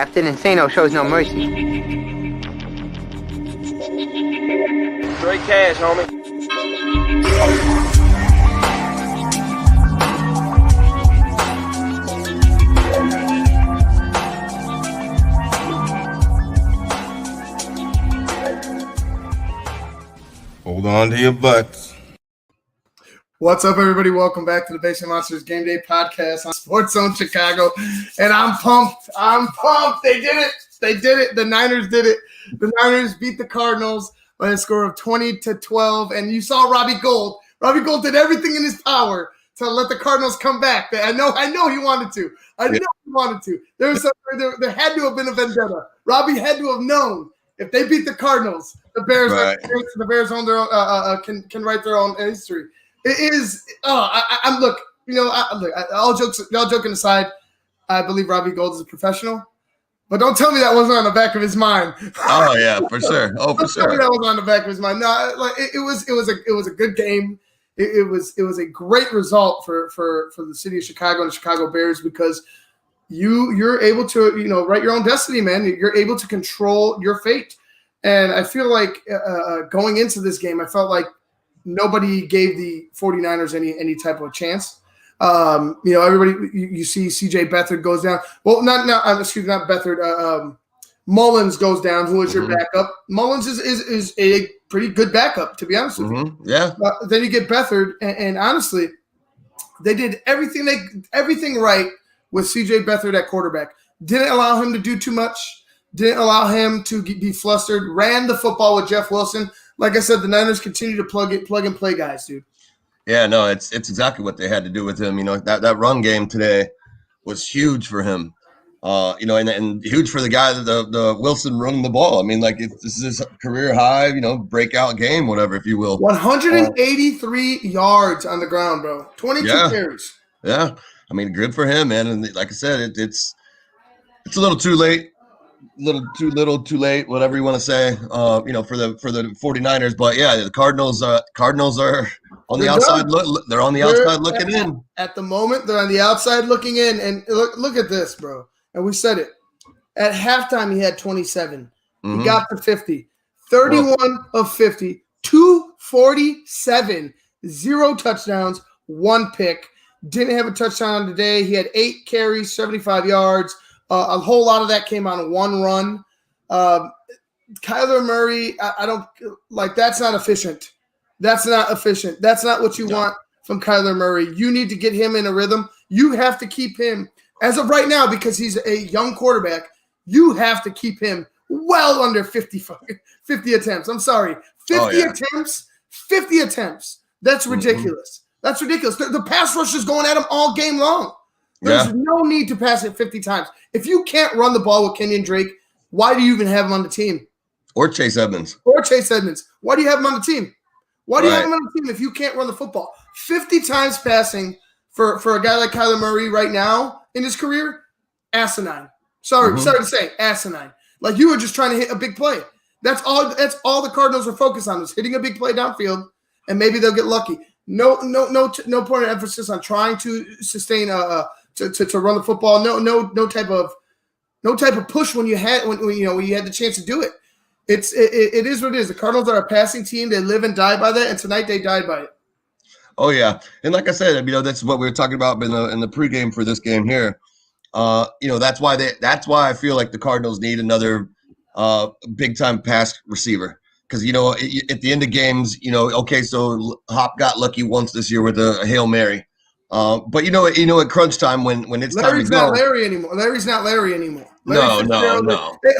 Captain Insano shows no mercy. Straight cash, homie. Hold on to your butts. What's up, everybody? Welcome back to the Basement Monsters Game Day Podcast on SportsZone Chicago. And I'm pumped. They did it. The Niners did it. The Niners beat the Cardinals by a score of 20-12. And you saw Robbie Gould. Robbie Gould did everything in his power to let the Cardinals come back. I know he wanted to. There had to have been a vendetta. Robbie had to have known if they beat the Cardinals, the Bears, right. the Bears own their own, can write their own history. It is. All joking aside, I believe Robbie Gould is a professional, but don't tell me that wasn't on the back of his mind. Oh yeah, for sure. Oh, for sure. Tell me that was on the back of his mind. No, it was a good game. It was a great result for the city of Chicago and the Chicago Bears because you're able to write your own destiny, man. You're able to control your fate, and I feel like going into this game, I felt like nobody gave the 49ers any type of chance. Everybody, you see CJ Beathard goes down. Well, not Beathard. Mullins goes down, who is your backup. Mullins is a pretty good backup, to be honest with you. Yeah. Then you get Beathard, and honestly, they did everything right with CJ Beathard at quarterback. Didn't allow him to do too much. Didn't allow him to be flustered. Ran the football with Jeff Wilson. Like I said, the Niners continue to plug and play guys, dude. Yeah, no, it's exactly what they had to do with him. That run game today was huge for him. And huge for the guy that the Wilson running the ball. I mean, this is his career high, breakout game, whatever, if you will. 183 yards on the ground, bro. 22 carries. Yeah, I mean, good for him, man. And like I said, it's a little too late. Too late, whatever you want to say, for the 49ers. But yeah, the Cardinals are on the outside. They're on the outside looking in. At the moment, they're on the outside looking in. And look at this, bro. And we said it. At halftime, he had 27. He got to 50. 31 of 50. 247. 0 touchdowns. 1 pick. Didn't have a touchdown today. He had 8 carries, 75 yards. A whole lot of that came on 1 run. Kyler Murray, I don't like. That's not efficient. That's not efficient. That's not what you want from Kyler Murray. You need to get him in a rhythm. You have to keep him as of right now because he's a young quarterback. You have to keep him well under 50 attempts. I'm sorry, 50 attempts. 50 attempts. That's ridiculous. That's ridiculous. The pass rush is going at him all game long. There's no need to pass it 50 times. If you can't run the ball with Kenyon Drake, why do you even have him on the team? Or Chase Edmonds. Why do you have him on the team? Why do you have him on the team if you can't run the football? 50 times passing for a guy like Kyler Murray right now in his career, asinine. Sorry to say, asinine. Like you were just trying to hit a big play. That's all the Cardinals are focused on is hitting a big play downfield, and maybe they'll get lucky. No point of emphasis on trying to sustain to run the football. No type of push when you had the chance to do it. It is what it is. The Cardinals are a passing team. They live and die by that, and tonight they died by it. Oh yeah, and like I said, that's what we were talking about in the pregame for this game here. That's why I feel like the Cardinals need another big time pass receiver. Because, at the end of games, so Hop got lucky once this year with a Hail Mary. But at crunch time when it's time to go. Larry's not Larry anymore. No.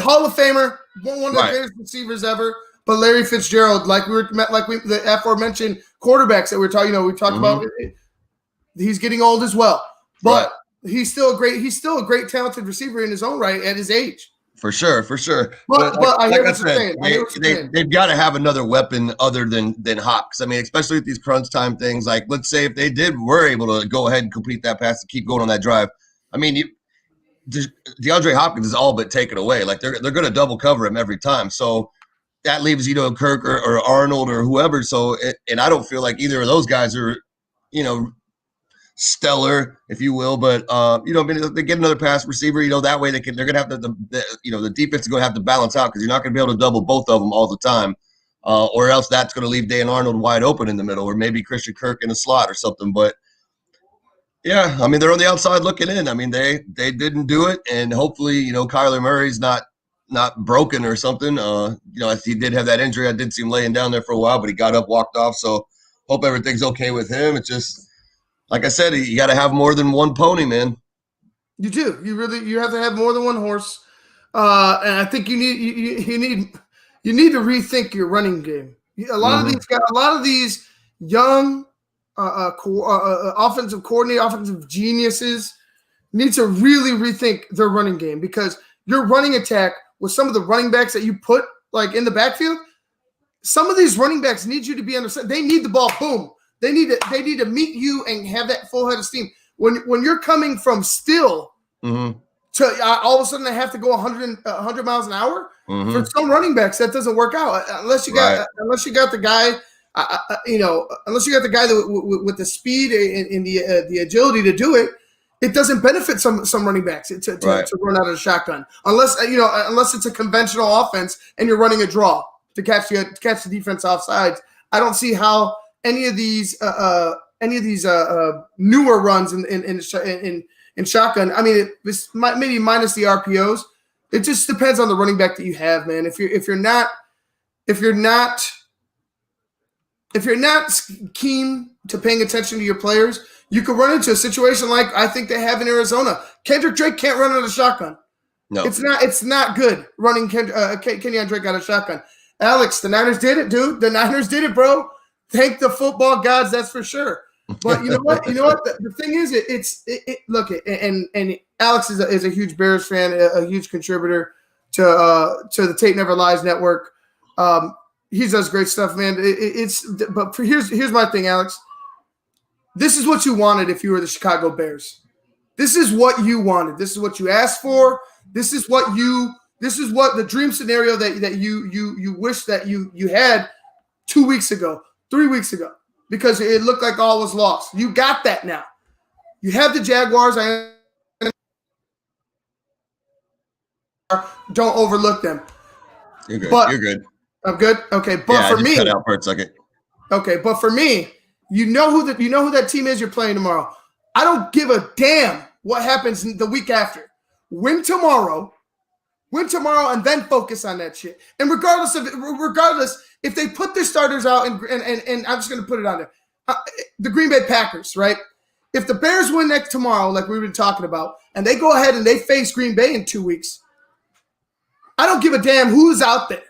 Hall of Famer, one of the greatest receivers ever. But Larry Fitzgerald, the aforementioned quarterbacks that we talked about, he's getting old as well. But he's still a great talented receiver in his own right at his age. For sure. But I hear what you're saying. They've got to have another weapon other than Hop. I mean, especially with these crunch time things. Like, let's say if they were able to go ahead and complete that pass to keep going on that drive. I mean, DeAndre Hopkins is all but taken away. Like, they're going to double cover him every time. So that leaves, Kirk or Arnold or whoever. So, and I don't feel like either of those guys are, stellar, if you will, but they get another pass receiver. That way they're going to have the defense is going to have to balance out because you're not going to be able to double both of them all the time, or else that's going to leave Dan Arnold wide open in the middle, or maybe Christian Kirk in a slot or something. But yeah, I mean, they're on the outside looking in. I mean, they didn't do it, and hopefully, Kyler Murray's not broken or something. He did have that injury. I did see him laying down there for a while, but he got up, walked off. So hope everything's okay with him. It's just, like I said, you got to have more than one pony, man. You do. You have to have more than one horse. And I think you need to rethink your running game. A lot of these guys, a lot of these young offensive coordinator, offensive geniuses need to really rethink their running game, because your running attack with some of the running backs that you put like in the backfield, some of these running backs need you to be understand. They need the ball. Boom. They need to meet you and have that full head of steam. When you're coming from still to all of a sudden they have to go 100 miles an hour. For some running backs, that doesn't work out unless you got the guy. Unless you got the guy with the speed and the agility to do it, it doesn't benefit some running backs to run out of the shotgun. Unless it's a conventional offense and you're running a draw to catch the defense offsides. I don't see how any of these newer runs in shotgun. I mean, it's maybe minus the RPOs. It just depends on the running back that you have, man. If you're not keen to paying attention to your players, you could run into a situation like I think they have in Arizona. Kendrick Drake can't run out of shotgun. No, it's not good running Kenyon Drake out of shotgun. Alex, the Niners did it, dude. The Niners did it, bro. Thank the football gods, that's for sure. But you know what? The thing is, look, and Alex is a huge Bears fan, a huge contributor to the Tape Never Lies network. He does great stuff, man. Here's my thing, Alex. This is what you wanted if you were the Chicago Bears. This is what you wanted. This is what you asked for. This is what the dream scenario that you wish that you had 2 weeks ago, 3 weeks ago, because it looked like all was lost. You got that now. You have the Jaguars. Don't overlook them. You're good. But, you're good. I'm good. Okay, but for me, cut out for a second. Okay, but for me, you know who that team is you're playing tomorrow. I don't give a damn what happens the week after. Win tomorrow, and then focus on that shit. And regardless if they put their starters out and I'm just going to put it on there, the Green Bay Packers, right? If the Bears win next tomorrow, like we've been talking about, and they go ahead and they face Green Bay in 2 weeks, I don't give a damn who's out there.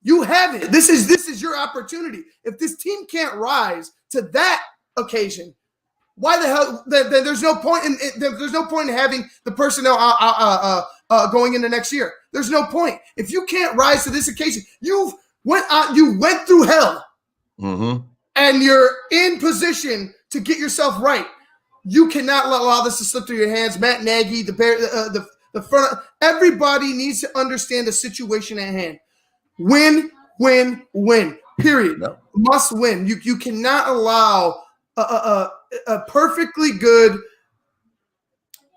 You have it. This is your opportunity. If this team can't rise to that occasion, why the hell? There's no point in having the personnel going into next year. There's no point. If you can't rise to this occasion, you went through hell, and you're in position to get yourself right. You cannot allow this to slip through your hands. Matt Nagy, the front, everybody needs to understand the situation at hand. Win, period. No. Must win. You cannot allow a perfectly good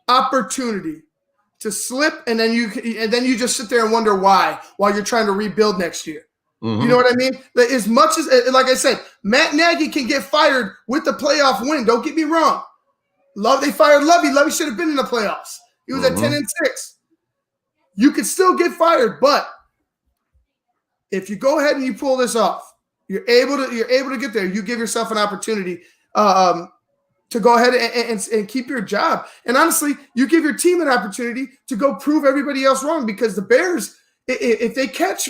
opportunity to slip, and then you just sit there and wonder why while you're trying to rebuild next year. You know what I mean? As much as, like I said, Matt Nagy can get fired with the playoff win. Don't get me wrong. They fired Lovey. Lovey should have been in the playoffs. He was at 10-6. You could still get fired, but if you go ahead and you pull this off, you're able to get there. You give yourself an opportunity to go ahead and keep your job. And honestly, you give your team an opportunity to go prove everybody else wrong, because the Bears, if they catch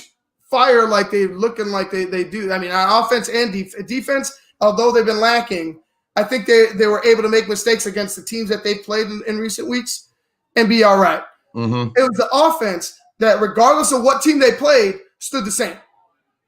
fire like they're looking like they do, I mean, on offense and defense, although they've been lacking, I think they were able to make mistakes against the teams that they've played in recent weeks and be all right. It was the offense that, regardless of what team they played, stood the same.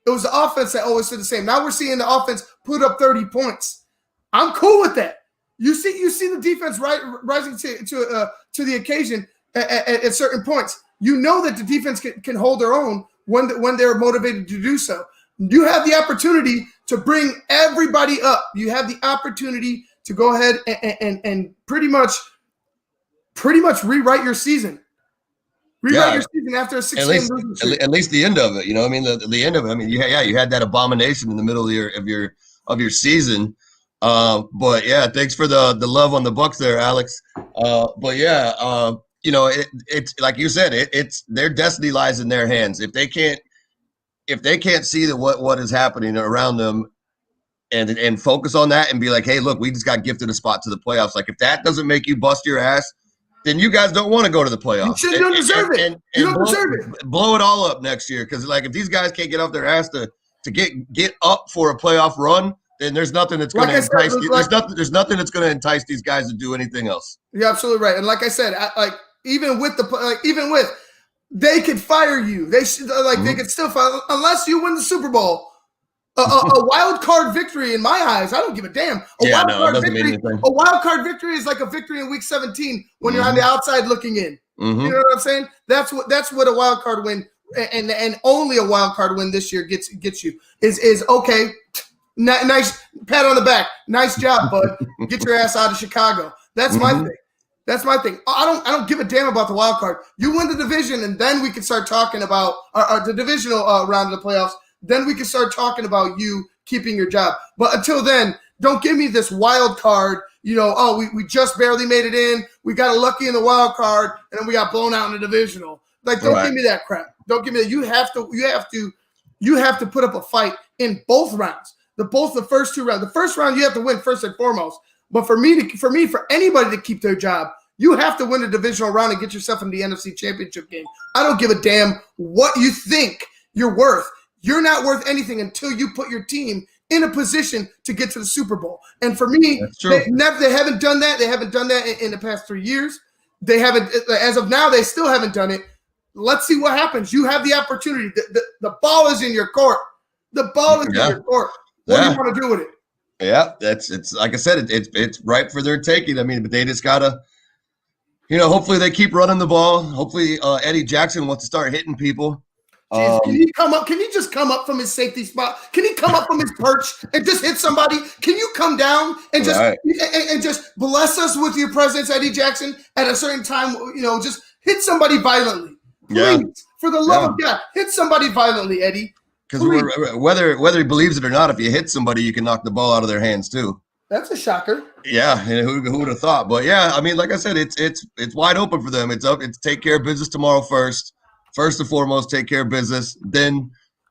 It was the offense that always stood the same. Now we're seeing the offense put up 30 points. I'm cool with that. You see the defense rising to the occasion at certain points. You know that the defense can hold their own when they're motivated to do so. You have the opportunity to bring everybody up. You have the opportunity to go ahead and pretty much rewrite your season. Rewrite your season after a 6-game losing streak. At least the end of it, you know. I mean, the end of it. I mean, you had that abomination in the middle of your season. But yeah, thanks for the love on the Bucs there, Alex. But yeah, you know, it's like you said, it's their destiny lies in their hands. If they can't see what is happening around them and focus on that and be like, hey, look, we just got gifted a spot to the playoffs. Like, if that doesn't make you bust your ass, then you guys don't want to go to the playoffs. You don't deserve it. You don't deserve it. Blow it all up next year, because like if these guys can't get off their ass to get up for a playoff run, then there's nothing that's going to entice. There's nothing that's going to entice these guys to do anything else. You're absolutely right. And like I said, even with they could fire you. They should they could still fire unless you win the Super Bowl. A wild card victory in my eyes, I don't give a damn. A wild card victory is like a victory in week 17 when you're on the outside looking in. Mm-hmm. You know what I'm saying? That's what a wild card win and only a wild card win this year gets you is okay. Nice pat on the back. Nice job, bud. Get your ass out of Chicago. That's my thing. That's my thing. I don't give a damn about the wild card. You win the division, and then we can start talking about the divisional round of the playoffs. Then we can start talking about you keeping your job. But until then, don't give me this wild card. You know, we just barely made it in. We got lucky in the wild card, and then we got blown out in the divisional. Like, don't give me that crap. Don't give me that. You have to put up a fight in both rounds. The first two rounds. The first round you have to win first and foremost. But for anybody to keep their job, you have to win a divisional round and get yourself in the NFC Championship game. I don't give a damn what you think you're worth. You're not worth anything until you put your team in a position to get to the Super Bowl. And for me, they haven't done that. They haven't done that in the past 3 years. They haven't, as of now, they still haven't done it. Let's see what happens. You have the opportunity. The ball is in your court. The ball is in your court. What do you want to do with it? Yeah, it's like I said, it's ripe for their taking. I mean, but they just gotta, hopefully they keep running the ball. Hopefully Eddie Jackson wants to start hitting people. Jeez, can he come up? Can he just come up from his safety spot? Can he come up from his perch and just hit somebody? Can you come down and just and just bless us with your presence, Eddie Jackson, at a certain time? Just hit somebody violently, please, for the love of God, hit somebody violently, Eddie. Because whether he believes it or not, if you hit somebody, you can knock the ball out of their hands too. That's a shocker. Yeah, and who would have thought? But yeah, I mean, like I said, it's wide open for them. It's take care of business tomorrow first. First and foremost, take care of business. Then,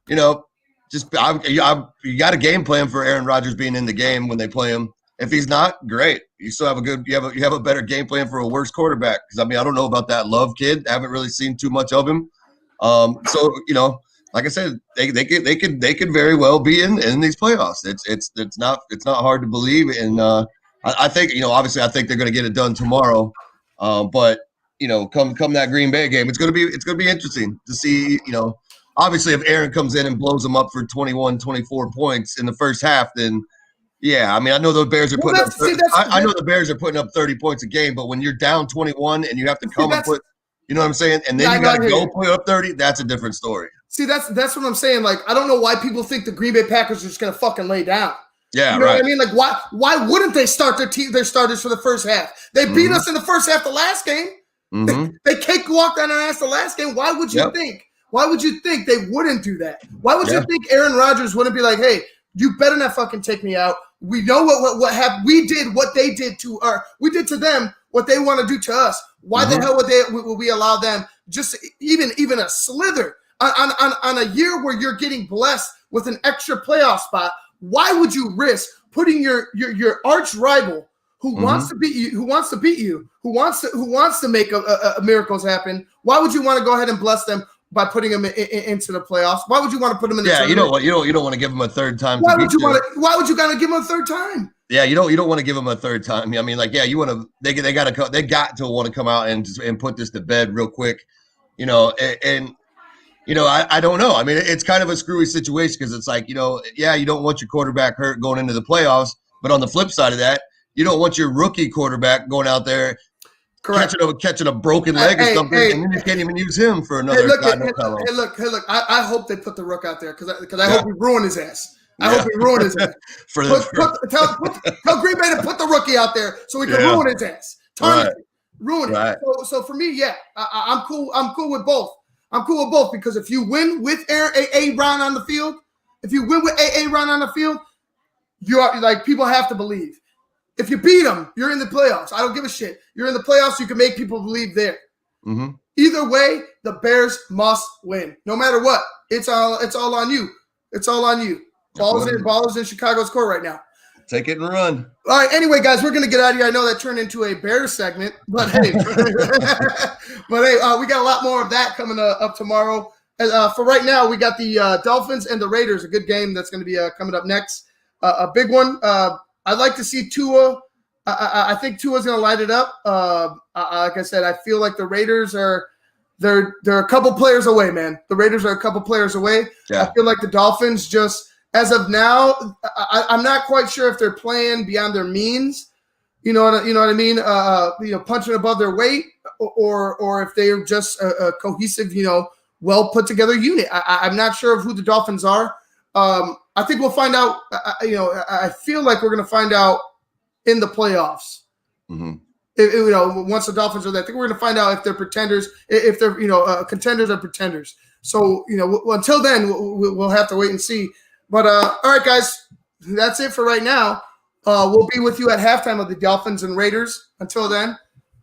you got a game plan for Aaron Rodgers being in the game when they play him. If he's not, great. You still have you have a better game plan for a worse quarterback. Because I don't know about that Love kid. I haven't really seen too much of him. So like I said, they could very well be in these playoffs. It's not hard to believe. And I think obviously I think they're going to get it done tomorrow. But come that Green Bay game, it's gonna be interesting to see. Obviously, if Aaron comes in and blows them up for 21, 24 points in the first half, then yeah, I know the Bears are putting up. I know the Bears are putting up 30 points a game, but when you're down 21 and you have to come and put, you know what I'm saying, and then you got to go put up 30, that's a different story. See, that's what I'm saying. Like, I don't know why people think the Green Bay Packers are just gonna fucking lay down. Yeah, you know what I mean? Like, why wouldn't they start their starters for the first half? They beat us in the first half the last game. Mm-hmm. They cakewalked on our ass the last game. Why would you think? Why would you think they wouldn't do that? Why would you think Aaron Rodgers wouldn't be like, hey, you better not fucking take me out. We know what happened. We did what they did we did to them what they want to do to us. Why the hell would we allow them just even a slither on a year where you're getting blessed with an extra playoff spot? Why would you risk putting your arch rival who wants to beat you, who wants to make miracles happen? Why would you want to go ahead and bless them by putting them into the playoffs? Why would you want to put them in the tournament? you don't want to give them a third time. Why would you gotta give them a third time? Yeah, you don't want to give them a third time. I mean, like, yeah, you want to. They got to want to come out and put this to bed real quick. I don't know. I mean, it's kind of a screwy situation because it's like, you don't want your quarterback hurt going into the playoffs, but on the flip side of that, you don't want your rookie quarterback going out there catching a broken leg or something, and then you can't even use him for another. Hey, look! I hope they put the Rook out there because I hope we ruin his ass. I hope he ruined his ass. Tell Green Bay to put the rookie out there so we can ruin his ass. Ruin it. So for me, I'm cool. I'm cool with both. Because if you win with A. Brown on the field, you are like, people have to believe. If you beat them, you're in the playoffs. I don't give a shit. You're in the playoffs. You can make people believe there. Mm-hmm. Either way, the Bears must win, no matter what. It's all on you. It's all on you. Ball's in Chicago's court right now. Take it and run. All right. Anyway, guys, we're gonna get out of here. I know that turned into a Bears segment, but hey, we got a lot more of that coming up tomorrow. For right now, we got the Dolphins and the Raiders. A good game that's going to be coming up next. A big one. I'd like to see Tua. I think Tua's going to light it up. Like I said, I feel like the Raiders they're a couple players away, man. The Raiders are a couple players away. Yeah. I feel like the Dolphins just, as of now, I'm not quite sure if they're playing beyond their means. You know what I mean? Punching above their weight, or if they're just a cohesive, well put together unit. I'm not sure of who the Dolphins are. I think we'll find out. I feel like we're going to find out in the playoffs. Mm-hmm. Once the Dolphins are there, I think we're going to find out if they're pretenders, if they're contenders or pretenders. So until then, we'll have to wait and see. But all right, guys, that's it for right now. We'll be with you at halftime of the Dolphins and Raiders. Until then,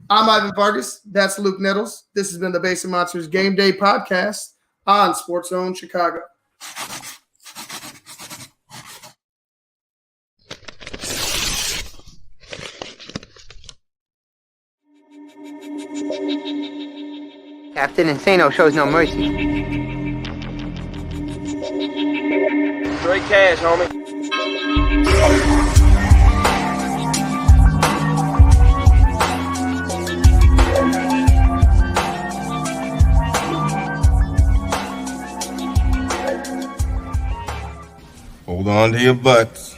I'm Ivan Vargas. That's Luke Nettles. This has been the Basic Monsters Game Day Podcast on SportsZone Chicago. Captain Insano shows no mercy. Straight cash, homie. Hold on to your butts.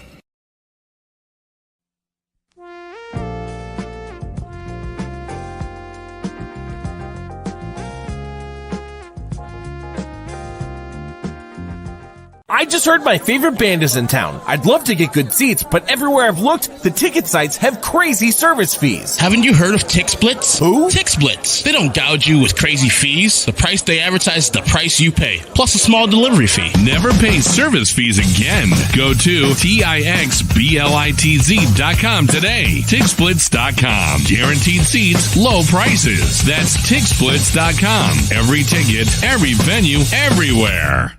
I just heard my favorite band is in town. I'd love to get good seats, but everywhere I've looked, the ticket sites have crazy service fees. Haven't you heard of TixSplits? Who? TixSplits. They don't gouge you with crazy fees. The price they advertise is the price you pay, plus a small delivery fee. Never pay service fees again. Go to TixSplits.com today. TixSplits.com. Guaranteed seats, low prices. That's TixSplits.com. Every ticket, every venue, everywhere.